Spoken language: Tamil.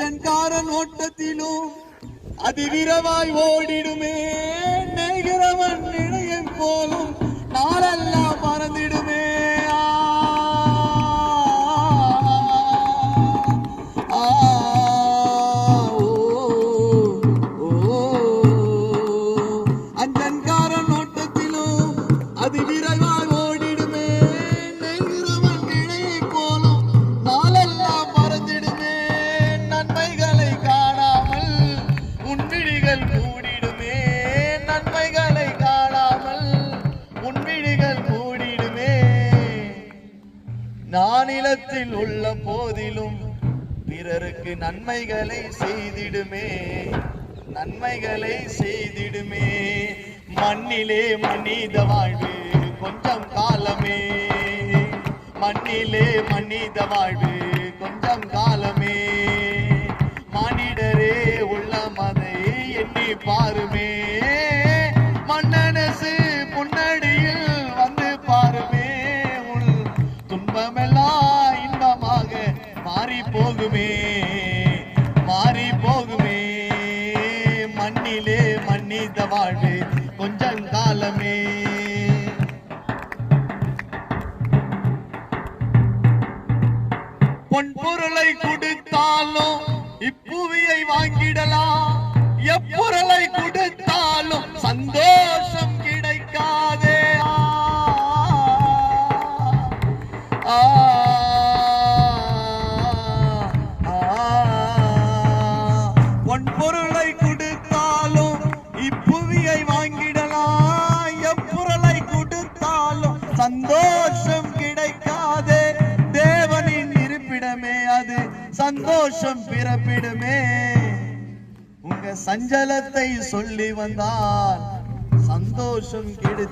அஞ்சன்காரன் ஓட்டத்திலும் அதிவிரவாய் ஓடிடுமே, நெய்கிறவன் இணையம் போலும் நாளெல்லாம் மறந்திடுமே. அஞ்சன்காரன் ஓட்டத்திலும் அதிவிரவாய் ஓடிடுமே, நெய்கிறவன் இணையம் போலும் நாளெல்லாம் மறந்திடுமே. நன்மைகளை காணாமல் உன்விழிகள் மூடிடுமே, நன்மைகளை காணாமல் உன்விழிகள் மூடிடுமே. நானிலத்தில் உள்ள போதிலும் பிறருக்கு நன்மைகளை செய்திடுமே, நன்மைகளை செய்திடுமே. மண்ணிலே மனித வாழ்வு கொஞ்சம் காலமே, மண்ணிலே மனித வாழ்வு கொஞ்சம் காலமே. மானிடரே உள்ளமதை எண்ணி பாருமே, மன்னனசு புன்னடியில் வந்து பாருமே. உள் துன்பமெல்லாம் இன்பமாக மாறி போகுமே, மாறி போகுமே. மண்ணிலே மனித வாழ்வு கொஞ்சம் காலமே. பொன் பொருளை கொடுத்தாலும் இப்புவியை வாங்கிடலாம், எப்பொருளை கொடுத்தாலும் சந்தோஷம் கிடைக்காதே. பொன் பொருளை கொடுத்தாலும் இப்புவியை வாங்கிடலாம், எப்பொருளை கொடுத்தாலும் சந்தோஷம் கிடைக்காதே. தேவனின் இருப்பிடமே அது சந்தோஷம் பிறப்பிடுமே. உங்க சஞ்சலத்தை சொல்லி வந்தால் சந்தோஷம் கிடைத்து